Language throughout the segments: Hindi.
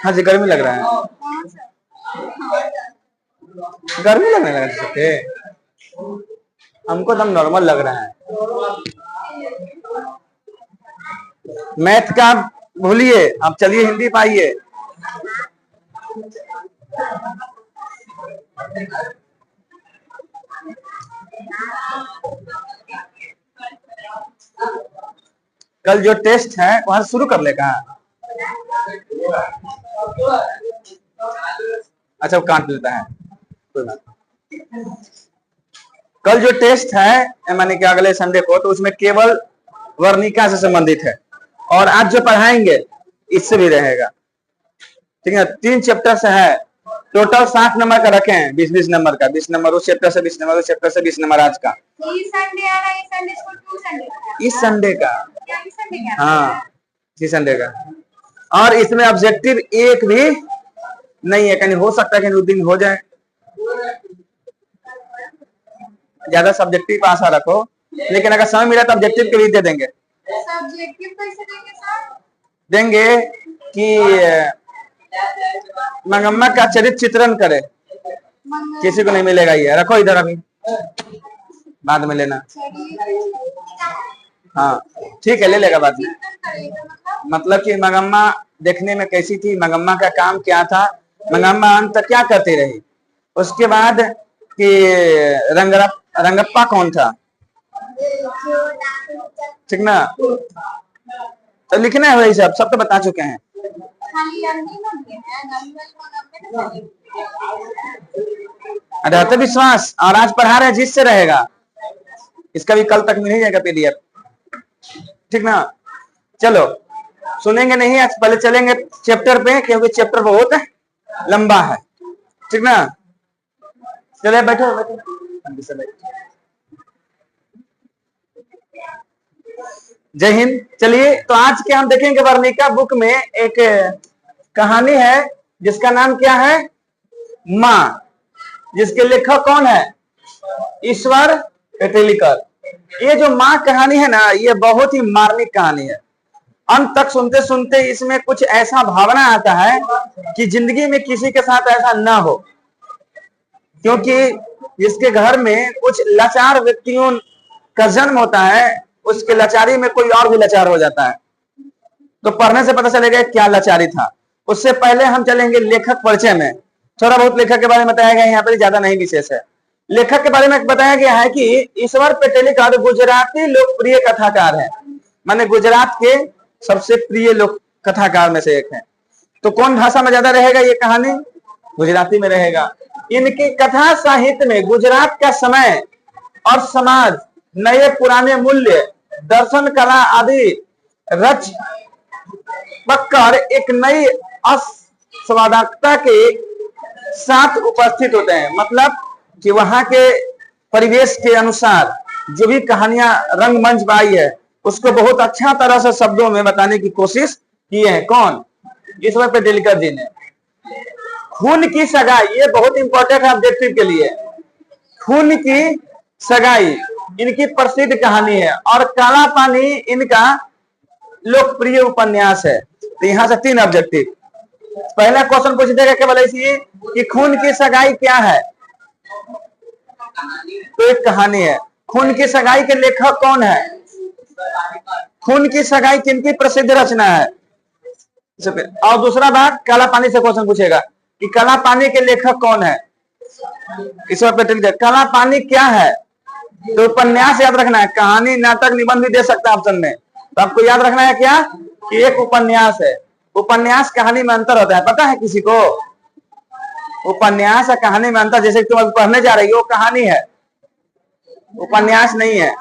हाँ जी, गर्मी लग रहा है, गर्मी लगने लगा सबके, हमको एकदम नॉर्मल लग रहा है। मैथ का भूलिए, अब चलिए हिंदी पाइए। कल जो टेस्ट है वहां से शुरू कर लेगा। अच्छा, वो काट लेता है, कोई बात। कल जो टेस्ट है माने कि अगले संडे को, तो उसमें केवल वर्णिका से संबंधित है, और आज जो पढ़ाएंगे इससे भी रहेगा। ठीक है, 3 चैप्टर से है, टोटल 60 नंबर का रखे हैं, 20-20 नंबर का, 20 नंबर उस चैप्टर से, 20 नंबर उस चैप्टर से, 20 नंबर आज का। इस संडे का, हाँ इस संडे का। और इसमें ऑब्जेक्टिव एक भी नहीं है, कहीं हो सकता है कि 2 दिन हो जाए, ज्यादा सब्जेक्टिव आशा रखो, लेकिन अगर समय मिला तो ऑब्जेक्टिव के लिए दे देंगे। सब्जेक्टिव कैसे देंगे सर? देंगे कि मंगम्मा का चरित्र चित्रण करे, किसी को नहीं मिलेगा ये, रखो इधर, अभी बाद में लेना। हाँ ठीक है, ले लेगा बाद में। मतलब कि मंगम्मा देखने में कैसी थी, मंगम्मा का काम क्या था, मंगम्मा अंत तक क्या करती रही, उसके बाद कि रंगप्पा कौन था, ठीक ना। तो लिखना है वही सब तो बता चुके हैं। रहते विश्वास, और आज पढ़ा रहे जिससे रहेगा, इसका भी कल तक मिल ही जाएगा पीडीएफ, ठीक ना। चलो सुनेंगे नहीं, आज पहले चलेंगे चैप्टर पे, क्योंकि चैप्टर बहुत लंबा है, ठीक ना। चले बैठो जय हिंद। चलिए, तो आज के हम देखेंगे वर्णिका बुक में एक कहानी है जिसका नाम क्या है, माँ, जिसके लेखक कौन है, ईश्वर पेटेलिकर। ये जो माँ कहानी है ना, ये बहुत ही मार्मिक कहानी है। अंत तक सुनते सुनते इसमें कुछ ऐसा भावना आता है कि जिंदगी में किसी के साथ ऐसा ना हो, क्योंकि जिसके घर में कुछ लाचार व्यक्तियों का जन्म होता है, उसके लाचारी में कोई और भी लाचार हो जाता है। तो पढ़ने से पता चलेगा क्या लाचारी था। उससे पहले हम चलेंगे लेखक परिचय में, थोड़ा बहुत लेखक के बारे में बताया गया, यहाँ पर ज्यादा नहीं विशेष है। लेखक के बारे में बताया गया है कि ईश्वर पेटेलिकर गुजराती लोकप्रिय कथाकार है, माने गुजरात के सबसे प्रिय लोक कथाकार में से एक है। तो कौन भाषा में ज्यादा रहेगा ये कहानी, गुजराती में रहेगा। इनकी कथा साहित्य में गुजरात का समय और समाज, नए पुराने मूल्य, दर्शन, कला आदि रच पकड़ एक नई अस्वादकता के साथ उपस्थित होते हैं। मतलब कि वहां के परिवेश के अनुसार जो भी कहानियां रंगमंच पर आई है, उसको बहुत अच्छा तरह से शब्दों में बताने की कोशिश की है। कौन, ईश्वर पेटेलिकर जी ने। खून की सगाई, ये बहुत इंपॉर्टेंट है ऑब्जेक्टिव के लिए। खून की सगाई इनकी प्रसिद्ध कहानी है, और काला पानी इनका लोकप्रिय उपन्यास है। तो यहाँ से 3 ऑब्जेक्टिव। पहला क्वेश्चन पूछ देगा केवल ऐसी कि खून की सगाई क्या है, तो एक कहानी है। खून की सगाई के लेखक कौन है, खून की सगाई किनकी प्रसिद्ध रचना है। और दूसरा बात, काला पानी से क्वेश्चन पूछेगा कि काला पानी के लेखक कौन है, ईश्वर पेटेलिकर। काला पानी क्या है, तो उपन्यास याद रखना है, कहानी नाटक निबंध भी दे सकता है ऑप्शन में। तो आपको याद रखना है क्या कि एक उपन्यास है। उपन्यास कहानी में अंतर होता है, पता है किसी को, उपन्यास और कहानी में अंतर। जैसे तुम अभी पढ़ने जा रही हो, कहानी है, उपन्यास नहीं है।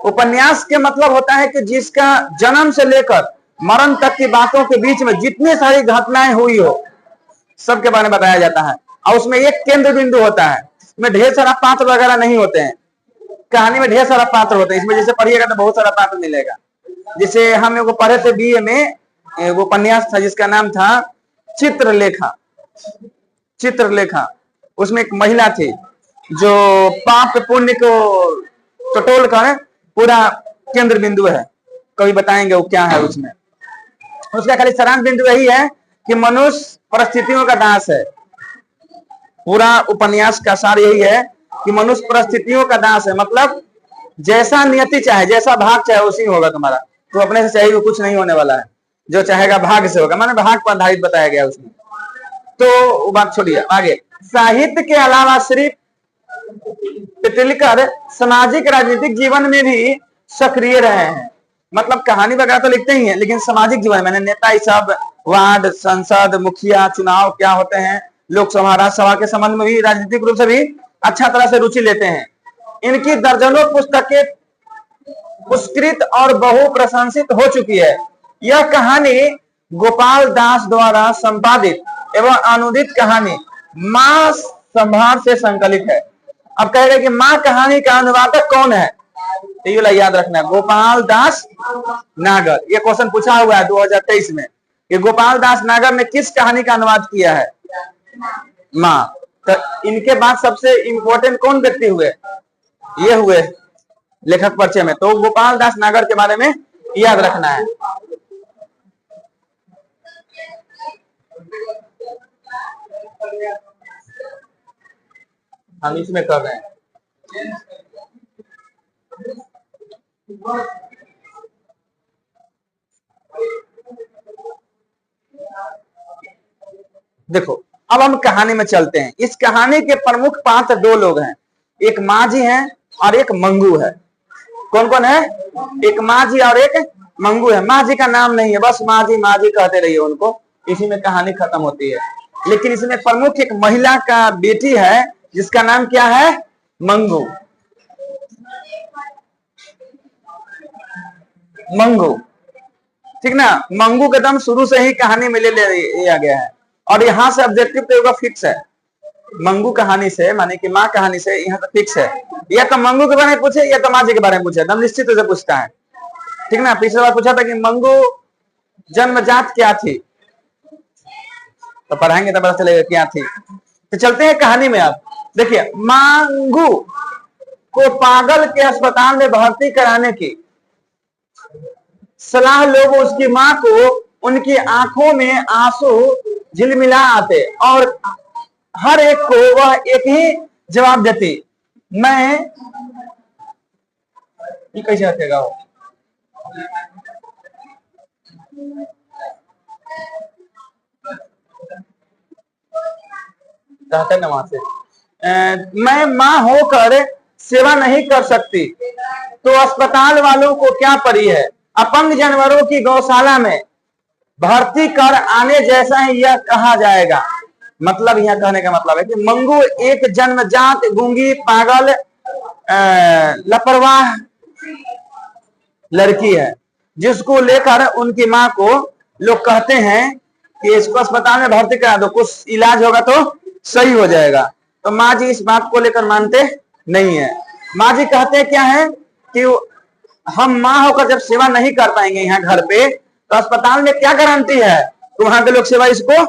उपन्यास के मतलब होता है कि जिसका जन्म से लेकर मरण तक की बातों के बीच में जितनी सारी घटनाएं हुई हो, सबके बारे में बताया जाता है, और उसमें एक केंद्र बिंदु होता है। इसमें ढेर सारा पात्र वगैरह नहीं होते हैं, कहानी में ढेर सारा पात्र होते हैं। इसमें जैसे पढ़िएगा तो बहुत सारा पात्र मिलेगा। जैसे हम लोग पढ़े थे बीए में, वो उपन्यास था जिसका नाम था चित्रलेखा। चित्रलेखा, उसमें एक महिला थी जो पाप पुण्य को टटोल कर पूरा केंद्र बिंदु है। कभी बताएंगे वो क्या है उसमें। उसका खाली सारांश बिंदु यही है कि मनुष्य परिस्थितियों का दास है। पूरा उपन्यास का सार यही है कि मनुष्य परिस्थितियों का दास है, मतलब जैसा नियति चाहे, जैसा भाग चाहे उसी होगा तुम्हारा। तो अपने से चाहिए कुछ नहीं होने वाला है, जो चाहेगा भाग से होगा, माने भाग पर आधारित बताया गया उसमें। तो वो बात छोड़िए, आगे साहित्य के अलावा सिर्फ तेंदुलकर सामाजिक राजनीतिक जीवन में भी सक्रिय रहे हैं। मतलब कहानी वगैरह तो लिखते ही हैं, लेकिन सामाजिक जीवन मैंने नेता ये सब वार्ड, संसद, मुखिया, चुनाव क्या होते हैं, लोकसभा, राज्यसभा के संबंध में भी राजनीतिक रूप से भी अच्छा तरह से रुचि लेते हैं। इनकी दर्जनों पुस्तकें पुरस्कृत और बहु प्रशंसित हो चुकी है। यह कहानी गोपाल दास द्वारा संपादित एवं अनुदित कहानी मां संभार से संकलित है। अब कह रहे कि मां कहानी का अनुवादक कौन है, तो ये याद रखना है, गोपाल दास नागर। ये क्वेश्चन पूछा हुआ है 2023 में कि गोपाल दास नागर ने किस कहानी का अनुवाद किया है, मां। तो इनके बाद सबसे इंपॉर्टेंट कौन व्यक्ति हुए, ये हुए लेखक परिचय में। तो गोपाल दास नागर के बारे में याद रखना है। हम इसमें कर रहे हैं। देखो अब हम कहानी में चलते हैं। इस कहानी के प्रमुख पात्र दो लोग हैं, एक माँ जी हैं और एक मंगू है। कौन कौन है, एक माँ जी और एक मंगू है। माँ जी का नाम नहीं है, बस माँ जी कहते रहिए उनको, इसी में कहानी खत्म होती है। लेकिन इसमें प्रमुख एक महिला का बेटी है जिसका नाम क्या है, मंगू। मंगू, ठीक ना। मंगू का दम शुरू से ही कहानी में ले लिया गया है और यहाँ से ऑब्जेक्टिव तो फिक्स है। मंगू कहानी से माने कि माँ कहानी से यहाँ तो फिक्स है, या तो मंगू के बारे में पूछे या तो माँ जी के बारे में पूछे, एकदम निश्चित रूप से पूछता है, ठीक ना। पिछले बार पूछा था कि मंगू जन्मजात क्या थी, तो पढ़ाएंगे तो पता चलेगा क्या थी। तो चलते हैं कहानी में। आप देखिए, मंगू को पागल के अस्पताल में भर्ती कराने की सलाह लोग उसकी माँ को उनकी आंखों में आंसू झिलमिला आते और हर एक को वह एक ही जवाब देती, मैं ये कैसे हटेगा वो, ना वहां से मैं मां होकर सेवा नहीं कर सकती तो अस्पताल वालों को क्या पड़ी है। अपंग जानवरों की गौशाला में भर्ती कर आने जैसा ही यह कहा जाएगा। मतलब यह कहने का मतलब है कि मंगू एक जन्मजात गूंगी पागल लापरवाह लड़की है जिसको लेकर उनकी माँ को लोग कहते हैं कि इसको अस्पताल में भर्ती करा दो, कुछ इलाज होगा तो सही हो जाएगा। तो माँ जी इस बात को लेकर मानते नहीं है। माँ जी कहते क्या है कि हम माँ होकर जब सेवा नहीं कर पाएंगे यहाँ घर पे, तो अस्पताल में क्या गारंटी है तो वहां के लोग सेवा इसको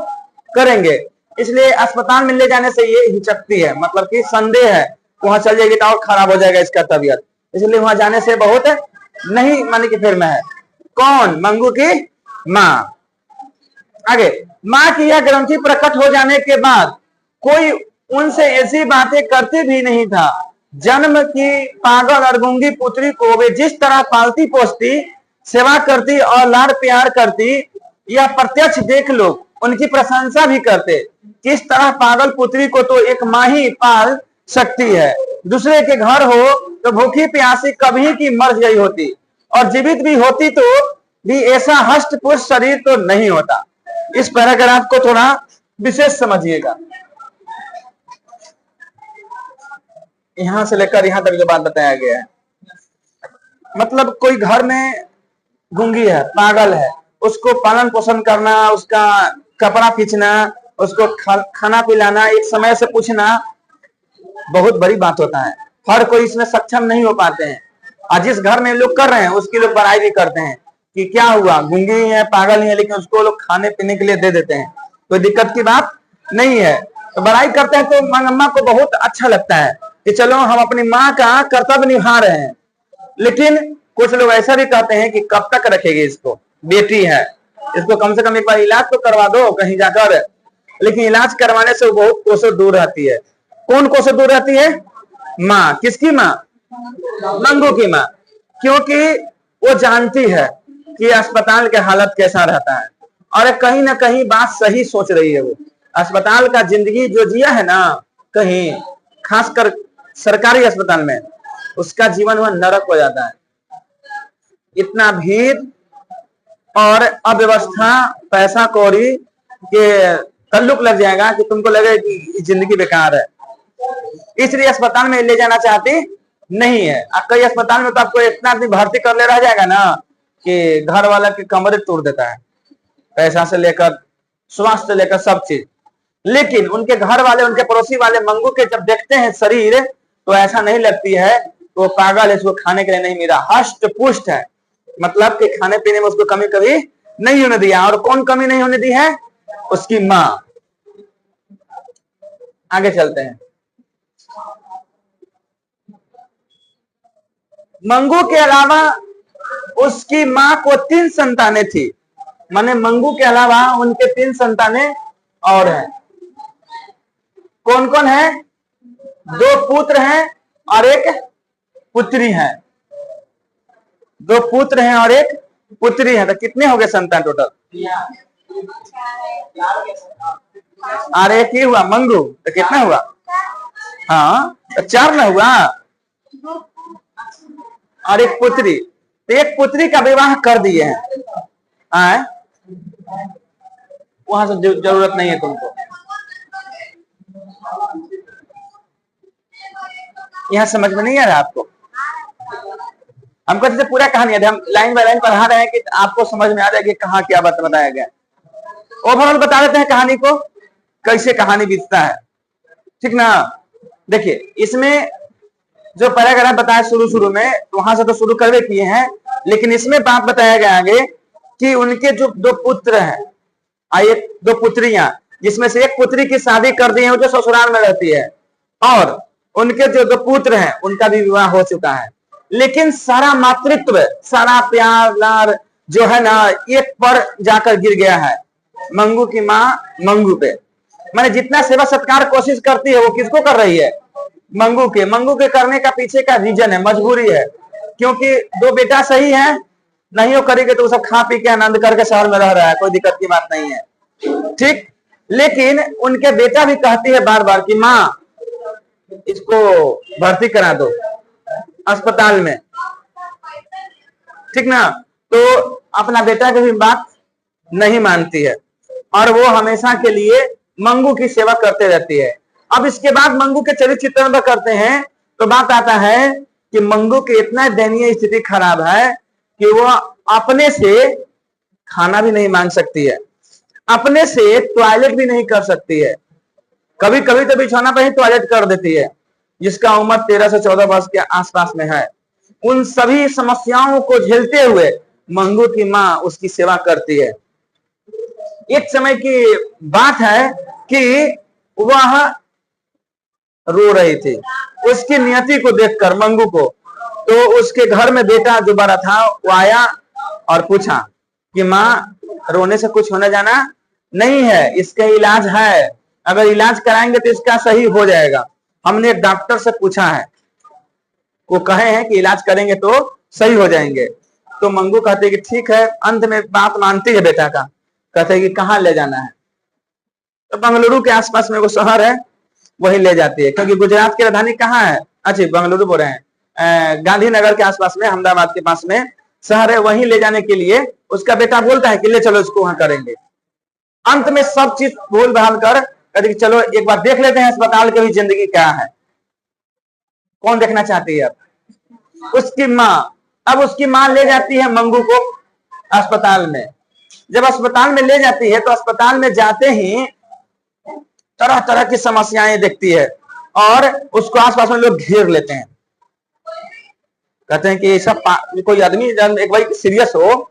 करेंगे। इसलिए अस्पताल में ले जाने से ये हिचकती है, मतलब कि संदेह है वहां चल जाएगी तो और खराब हो जाएगा इसका तबीयत, इसलिए वहां जाने से बहुत नहीं माने कि फिर में है। कौन, मंगू की माँ। आगे, माँ की यह ग्रंथि प्रकट हो जाने के बाद कोई उनसे ऐसी बातें करती भी नहीं था। जन्म की पागल और गूंगी पुत्री को वे जिस तरह पालती पोसती, सेवा करती और लाड प्यार करती, यह प्रत्यक्ष देख लोग उनकी प्रशंसा भी करते। किस तरह पागल पुत्री को तो एक माँ ही पाल सकती है, दूसरे के घर हो तो भूखी प्यासी कभी की मर गई होती और जीवित भी होती तो भी ऐसा हष्ट पुष्ट शरीर तो नहीं होता। इस पैराग्राफ को थोड़ा विशेष समझिएगा, यहां से लेकर यहां तक जो बात बताया गया है। मतलब कोई घर में गूंगी है, पागल है, उसको पालन पोषण करना, उसका कपड़ा खींचना, उसको खाना पिलाना, एक समय से पूछना बहुत बड़ी बात होता है। हर कोई इसमें सक्षम नहीं हो पाते हैं और जिस घर में लोग कर रहे हैं उसकी लोग बड़ाई भी करते हैं कि क्या हुआ, गूंगी है, पागल है, लेकिन उसको लोग खाने पीने के लिए दे देते हैं, कोई दिक्कत की बात नहीं है। तो बड़ाई करते हैं तो अम्मा को बहुत अच्छा लगता है कि चलो हम अपनी माँ का कर्तव्य निभा रहे हैं। लेकिन कुछ लोग ऐसा भी कहते हैं कि कब तक रखेगी इसको, बेटी है, इसको कम से कम एक बार इलाज तो करवा दो कहीं जाकर। लेकिन इलाज करवाने से वो बहुत कोसों दूर रहती है। कौन कोसों दूर रहती है? माँ। किसकी माँ? मंगू की माँ। क्योंकि वो जानती है कि अस्पताल के हालत कैसा रहता है, और कहीं ना कहीं बात सही सोच रही है। वो अस्पताल का जिंदगी जो जिया है ना, कहीं खासकर सरकारी अस्पताल में, उसका जीवन वह नरक हो जाता है। इतना भीड़ और अव्यवस्था, पैसा कौड़ी के तल्लुक लग जाएगा कि तुमको लगे कि जिंदगी बेकार है। इसलिए अस्पताल में ले जाना चाहती नहीं है। कई अस्पताल में तो आपको इतना आदमी भर्ती कर ले रह जाएगा ना कि घर वाला के कमरे तोड़ देता है, पैसा से लेकर स्वास्थ्य से लेकर सब चीज। लेकिन उनके घर वाले, उनके पड़ोसी वाले मंगू के जब देखते हैं शरीर, तो ऐसा नहीं लगती है तो वो पागल है, इसको खाने के लिए नहीं मिला, हष्ट पुष्ट है। मतलब कि खाने पीने में उसको कमी कभी नहीं होने दिया। और कौन कमी नहीं होने दी है? उसकी माँ। आगे चलते हैं। मंगू के अलावा उसकी माँ को 3 संतानें थी। माने मंगू के अलावा उनके 3 संतानें और हैं। कौन कौन है? 2 पुत्र हैं और 1 पुत्री है। 2 पुत्र हैं और 1 पुत्री है। तो कितने हो गए संतान टोटल? और 1 ही हुआ मंगू, तो कितना हुआ? हाँ, तो 4 ना हुआ। और 1 पुत्री, तो 1 पुत्री का विवाह कर दिए हैं। वहां से जरूरत नहीं है तुमको। यहाँ समझ में नहीं आ रहा आपको? हमको जैसे पूरा कहानी है, हम लाइन बाय लाइन पढ़ा रहे हैं कि आपको समझ में आ जाए कि कहाँ क्या बात बताया गया। ओवरऑल बता देते हैं कहानी को, कैसे कहानी बीतता है, ठीक ना। देखिए, इसमें जो पैराग्राफ बताया शुरू में, वहां से तो शुरू करवे किए हैं, लेकिन इसमें बात बताया गया आगे कि उनके जो 2 पुत्र हैं, 2 पुत्रियां, जिसमें से 1 पुत्री की शादी कर दी है, वो जो ससुराल में रहती है, और उनके जो 2 पुत्र हैं उनका भी विवाह हो चुका है। लेकिन सारा मातृत्व, सारा प्यार लार जो है ना, एक पर जाकर गिर गया है मंगू की माँ मंगू पे। मैंने जितना सेवा सत्कार कोशिश करती है, वो किसको कर रही है? मंगू के करने का पीछे का रीजन है, मजबूरी है। क्योंकि 2 बेटा सही है, नहीं हो करेंगे तो सब खा पी के आनंद करके शहर में रह रहा है, कोई दिक्कत की बात नहीं है, ठीक। लेकिन उनके बेटा भी कहती है बार बार कि माँ इसको भर्ती करा दो अस्पताल में, ठीक ना। तो अपना बेटा की भी बात नहीं मानती है, और वो हमेशा के लिए मंगू की सेवा करते रहती है। अब इसके बाद मंगू के चरित्र चित्रण करते हैं तो बात आता है कि मंगू की इतना दयनीय स्थिति खराब है कि वो अपने से खाना भी नहीं मांग सकती है, अपने से टॉयलेट भी नहीं कर सकती है। कभी कभी तो बिछौना पर ही टॉयलेट कर देती है, जिसका उम्र 13 से 14 वर्ष के आसपास में है। उन सभी समस्याओं को झेलते हुए मंगू की माँ उसकी सेवा करती है। एक समय की बात है कि वह रो रही थी, उसकी नियति को देखकर मंगू को। तो उसके घर में बेटा जो बड़ा था वो आया और पूछा कि माँ, रोने से कुछ होने जाना नहीं है, इसका इलाज है, अगर इलाज कराएंगे तो इसका सही हो जाएगा। हमने डॉक्टर से पूछा है, वो कहे हैं कि इलाज करेंगे तो सही हो जाएंगे। तो मंगू कहते कि ठीक है, अंत में बात मानती है बेटा का। कहते कि कहाँ ले जाना है? तो बेंगलुरु के आसपास में वो शहर है, वही ले जाती है। क्योंकि गुजरात की राजधानी कहाँ है? अच्छा, बेंगलुरु बोल रहे हैं, गांधीनगर के आसपास में, अहमदाबाद के पास में शहर है। वहीं ले जाने के लिए उसका बेटा बोलता है कि ले चलो, इसको वहां करेंगे। अंत में सब चीज भूल भाल कर कहते कि चलो एक बार देख लेते हैं अस्पताल की भी जिंदगी क्या है। कौन देखना चाहती है? अब उसकी माँ। अब उसकी माँ ले जाती है मंगू को अस्पताल में। जब अस्पताल में ले जाती है तो अस्पताल में जाते ही तरह तरह की समस्याएं देखती है, और उसको आसपास में लोग घेर लेते हैं। कहते हैं कि सब कोई आदमी एक भाई सीरियस हो,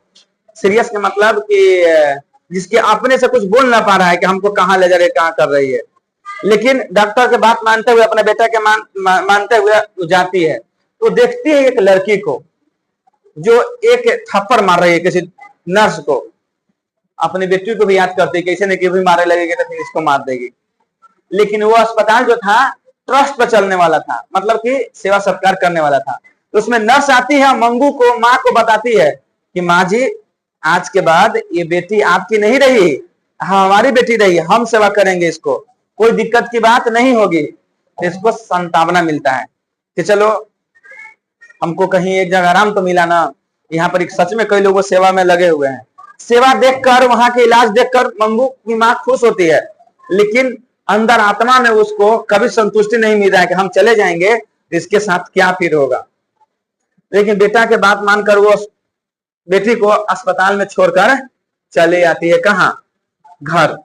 सीरियस के मतलब कि जिसके अपने से कुछ बोल ना पा रहा है कि हमको कहाँ ले जा रहे, कहाँ कर रही है, लेकिन डॉक्टर के बात मानते हुए, अपने बेटा के मानते हुए जाती है। तो देखती है एक लड़की को, जो एक थप्पड़ मार रही है किसी नर्स को, अपनी बेटी को भी याद करती है कि इसे नहीं भी मारे लगेगी तो फिर इसको मार देगी। लेकिन वो अस्पताल जो था ट्रस्ट पर चलने वाला था, मतलब कि सेवा सत्कार करने वाला था। तो उसमें नर्स आती है, मंगू को, माँ को बताती है कि माँ जी, आज के बाद ये बेटी आपकी नहीं रही, हमारी बेटी रही, हम सेवा करेंगे, इसको कोई दिक्कत की बात नहीं होगी। तो इसको सांत्वना मिलता है कि चलो हमको कहीं एक जगह आराम तो मिला ना। यहाँ पर एक सच में कई लोग सेवा में लगे हुए हैं। सेवा देखकर, वहां के इलाज देखकर मंगू की माँ खुश होती है, लेकिन अंदर आत्मा में उसको कभी संतुष्टि नहीं मिल रहा है कि हम चले जाएंगे तो इसके साथ क्या फिर होगा। लेकिन बेटा के बात मानकर वो बेटी को अस्पताल में छोड़कर चले आती है। कहाँ? घर।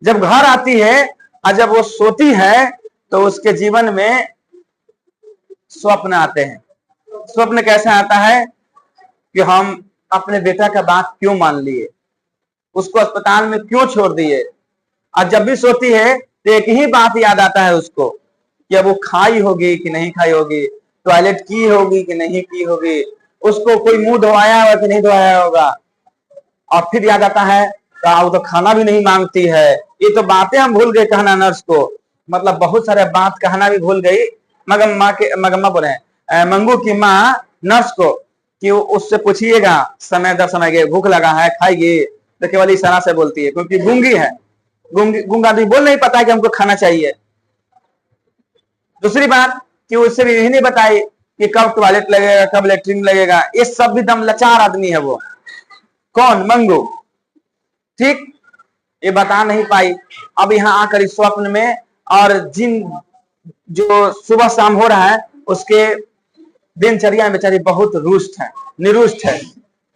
जब घर आती है और जब वो सोती है तो उसके जीवन में स्वप्न आते हैं। स्वप्न कैसे आता है कि हम अपने बेटा का बात क्यों मान लिए, उसको अस्पताल में क्यों छोड़ दिए। और जब भी सोती है तो एक ही बात याद आता है उसको कि अब वो खाई होगी कि नहीं खाई होगी, टॉयलेट की होगी कि नहीं की होगी, उसको कोई मुंह धोया होगा कि नहीं धोया होगा। और फिर याद आता है वो तो खाना भी नहीं मांगती है। ये तो बातें हम भूल गए कहना नर्स को, मतलब बहुत सारे बात कहना भी भूल गई। मगम्मा बोले मंगू की माँ नर्स को कि उससे पूछिएगा समय दर समय के, भूख लगा है खाएगी, तो केवल इशारा से बोलती है क्योंकि गूंगी है। गूंगा आदमी बोल नहीं पता है कि हमको खाना चाहिए। दूसरी बात कि उससे भी यही नहीं बताई कि कब टॉयलेट लगेगा, कब लेटरिन लगेगा। ये सब भी दम लाचार आदमी है वो। कौन? मंगू। ठीक, ये बता नहीं पाई। अब यहाँ आकर इस स्वप्न में, और जिन जो सुबह शाम हो रहा है उसके दिनचर्या बेचारी बहुत रुष्ट है, निरुष्ट है।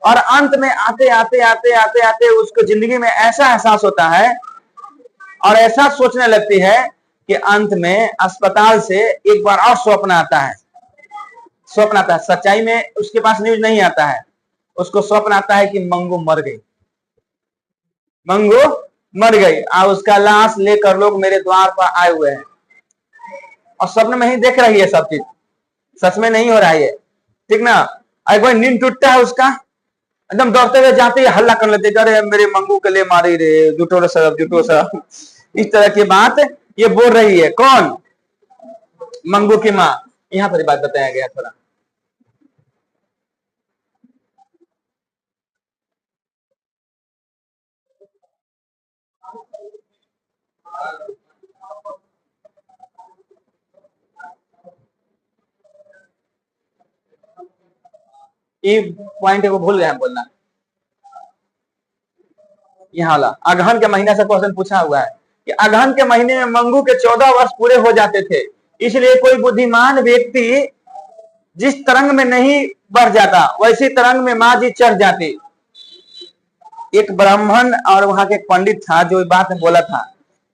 और अंत में आते आते आते आते आते उसको जिंदगी में ऐसा एहसास होता है और ऐसा सोचने लगती है कि अंत में अस्पताल से एक बार और स्वप्न आता है। स्वप्न आता है, सच्चाई में उसके पास न्यूज नहीं आता है, उसको स्वप्न आता है कि मंगू मर गई, मंगू मर गई, और उसका लाश लेकर लोग मेरे द्वार पर आए हुए हैं। और स्वप्न में ही देख रही है सब चीज, सच में नहीं हो रहा है ये, ठीक ना। एक बार नींद टूटता है उसका, एकदम दौड़ते हुए जाते ही हल्ला कर लेते, अरे मेरे मंगू के लिए मारी रे, जुटो रे सब, जुटो सब। इस तरह की बात ये बोल रही है। कौन? मंगू की माँ। यहाँ पर बात बताया गया थोड़ा। ये पॉइंट को भूल गए हम बोलना। यहाँ वाला अगहन के महीना से क्वेश्चन पूछा हुआ है कि अगहन के महीने में मंगू के 14 वर्ष पूरे हो जाते थे, इसलिए कोई बुद्धिमान व्यक्ति जिस तरंग में नहीं बढ़ जाता वैसी तरंग में माँ जी चढ़ जाती। एक ब्राह्मण और वहां के एक पंडित था जो बात बोला था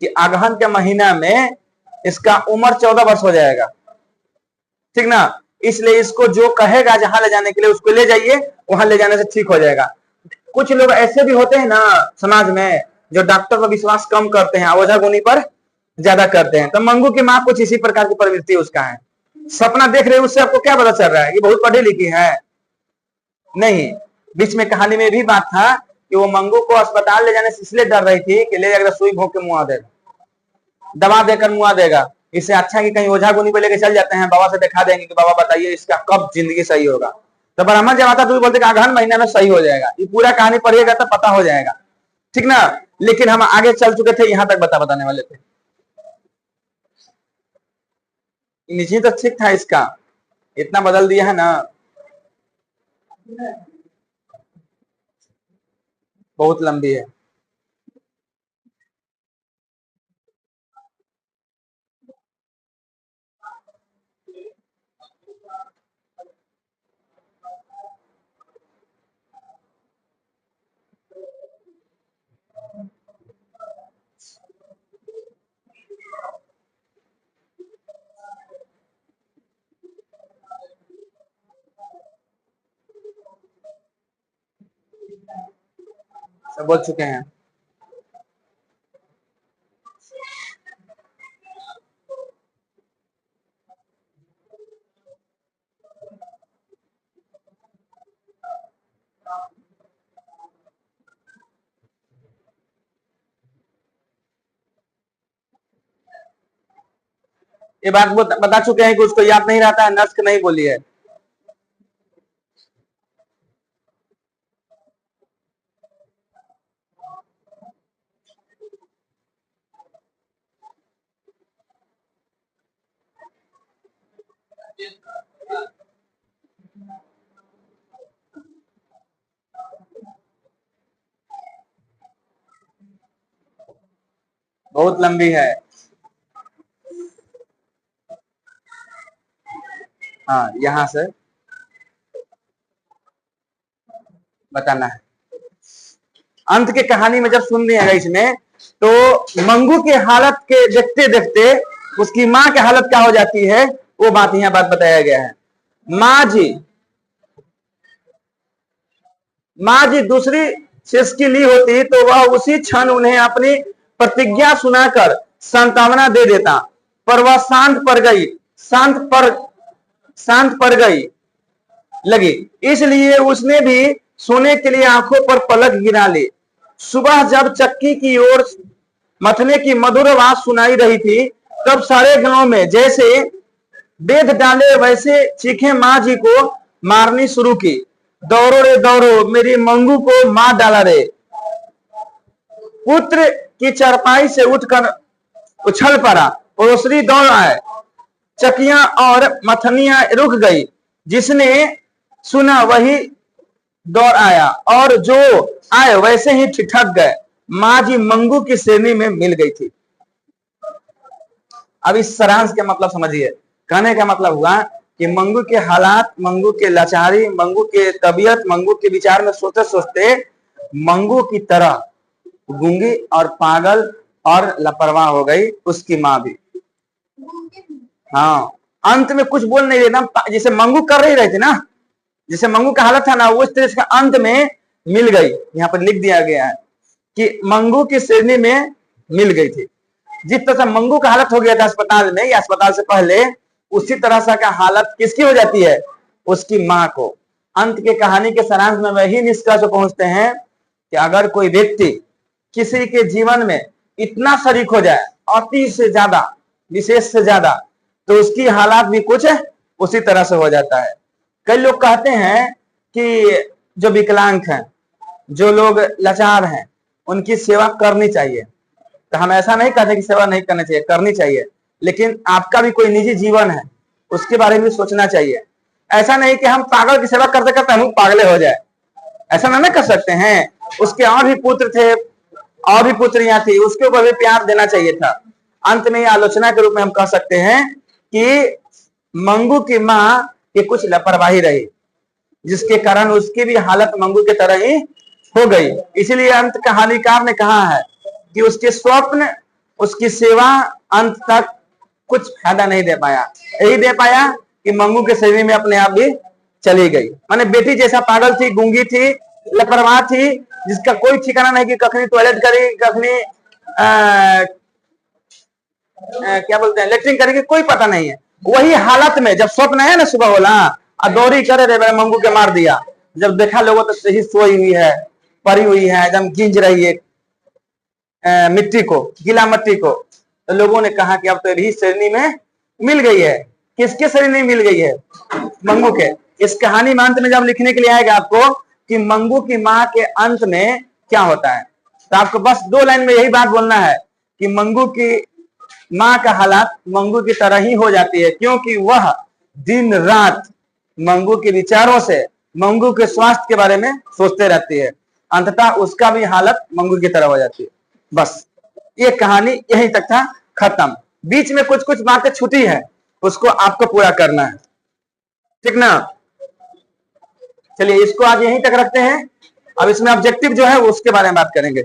कि अगहन के महीना में इसका उम्र 14 वर्ष हो जाएगा, ठीक ना। इसलिए इसको जो कहेगा जहां ले जाने के लिए उसको ले जाइए, वहां ले जाने से ठीक हो जाएगा। कुछ लोग ऐसे भी होते हैं ना समाज में जो डॉक्टर पर विश्वास कम करते हैं, ओझा गुनी पर ज्यादा करते हैं। तो मंगू की माँ कुछ इसी प्रकार की प्रवृत्ति उसका है। सपना देख रहे हैं, उससे आपको क्या पता चल रहा है कि बहुत पढ़ी लिखी है? नहीं। बीच में कहानी में भी बात था कि वो मंगू को अस्पताल ले जाने से इसलिए डर रही थी कि ले जाकर सुई भोंक के मुआ देगा, दवा देकर मुआ देगा। इससे अच्छा कि कहीं ओझा गुनी पे लेके चल जाते हैं, बाबा से दिखा देंगे कि बाबा बताइए इसका कब जिंदगी सही होगा। तो ब्राह्मण जब आता तो बोलते अगहन महीने में सही हो जाएगा। ये पूरा कहानी पढ़िएगा तो पता हो जाएगा, ठीक ना। लेकिन हम आगे चल चुके थे, यहां तक बताने वाले थे। निजी तो ठीक था, इसका इतना बदल दिया है ना, बहुत लंबी है। सब बोल चुके हैं। ये बात बता चुके हैं कि उसको याद नहीं रहता है, नस्क नहीं बोली है। बहुत लंबी है। हाँ, यहां से बताना है। अंत के कहानी में जब सुन लिया इसमें, तो मंगू की हालत के देखते देखते उसकी माँ की हालत क्या हो जाती है, वो बात यहाँ बात बताया गया है। माँ जी दूसरी सिसकी ली होती तो वह उसी क्षण उन्हें अपनी प्रतिज्ञा सुनाकर सांत्वना दे देता, पर वह शांत पड़ गई लगी, इसलिए उसने भी सोने के लिए आंखों पर पलक गिरा ली। सुबह जब चक्की की ओर मथने की मधुर आवाज सुनाई रही थी, तब सारे गांव में जैसे बेध डाले वैसे चीखें माँ जी को मारनी शुरू की। दौड़ो रे दौड़ो, मेरी मंगू को मार डाला रे। पुत्र की चारपाई से उठकर उछल पड़ा, पड़ोसरी दौड़ आए, चकियां और मथनियां रुक गई। जिसने सुना वही दौड़ आया, और जो आए वैसे ही ठिठक गए। माँ जी मंगू की श्रेणी में मिल गई थी। अब इस सारांश के मतलब समझिए। कहने का मतलब हुआ कि मंगू के हालात, मंगू के लाचारी, मंगू के तबीयत, मंगू के विचार में सोचते सोचते मंगू की तरह गूंगी और पागल और लापरवाह हो गई उसकी माँ भी। हाँ, अंत में कुछ बोल नहीं देना, जैसे मंगू कर रही रही थी ना, जैसे मंगू का हालत था ना, उस तरह से अंत में मिल गई। यहाँ पर लिख दिया गया है कि मंगू की श्रेणी में मिल गई थी। जिस तरह से मंगू का हालत हो गया था अस्पताल में या अस्पताल से पहले, उसी तरह से का हालत किसकी हो जाती है, उसकी माँ को। अंत के कहानी के सारांश में वही निष्कर्ष पहुंचते हैं कि अगर कोई व्यक्ति किसी के जीवन में इतना शरीक हो जाए, अति से ज्यादा, विशेष से ज्यादा, तो उसकी हालात भी कुछ उसी तरह से हो जाता है। कई लोग कहते हैं कि जो विकलांग हैं, जो लोग लाचार हैं, उनकी सेवा करनी चाहिए। तो हम ऐसा नहीं कहते कि सेवा नहीं करनी चाहिए, करनी चाहिए, लेकिन आपका भी कोई निजी जीवन है, उसके बारे में सोचना चाहिए। ऐसा नहीं कि हम पागल की सेवा करते करते हम पागले हो जाए, ऐसा नहीं कर सकते हैं। उसके और भी पुत्र थे, और भी पुत्रियां थी, उसके ऊपर भी प्यार देना चाहिए था। अंत में आलोचना के रूप में हम कह सकते हैं कि मंगू की माँ की कुछ लापरवाही रही, जिसके कारण उसकी भी हालत मंगू की तरह ही हो गई। इसीलिए अंत कहानीकार ने कहा है कि उसके स्वप्न, उसकी सेवा अंत तक कुछ फायदा नहीं दे पाया। यही दे पाया कि मंगू के शरीर में अपने आप भी चली गई। माने बेटी जैसा पागल थी, गूंगी थी, लापरवाह थी, जिसका कोई ठिकाना नहीं कि कखनी टॉयलेट करेगी, कखनी क्या बोलते हैं लेटरिन करेगी, कोई पता नहीं है। वही हालत में जब स्वप्न है ना सुबह होला, दौरी करे रे मंगू के मार दिया। जब देखा लोगों तो सही सोई हुई है, पड़ी हुई है, एकदम गिंज रही है मिट्टी को, गीला मिट्टी को, तो लोगों ने कहा कि अब तो यही श्रेणी में मिल गई है। किसके श्रेणी में मिल गई है, मंगू के। इस कहानी में अंत में जब लिखने के लिए आएगा आपको कि मंगू की माँ के अंत में क्या होता है, तो आपको बस 2 लाइन में यही बात बोलना है कि मंगू की माँ का हालात मंगू की तरह ही हो जाती है, क्योंकि वह दिन रात मंगू के विचारों से, मंगू के स्वास्थ्य के बारे में सोचते रहती है। अंततः उसका भी हालत मंगू की तरह हो जाती है। बस ये कहानी यहीं तक था, खत्म। बीच में कुछ कुछ बातें छूटी है, उसको आपको पूरा करना है, ठीक ना। चलिए इसको आज यहीं तक रखते हैं। अब इसमें ऑब्जेक्टिव जो है उसके बारे में बात करेंगे।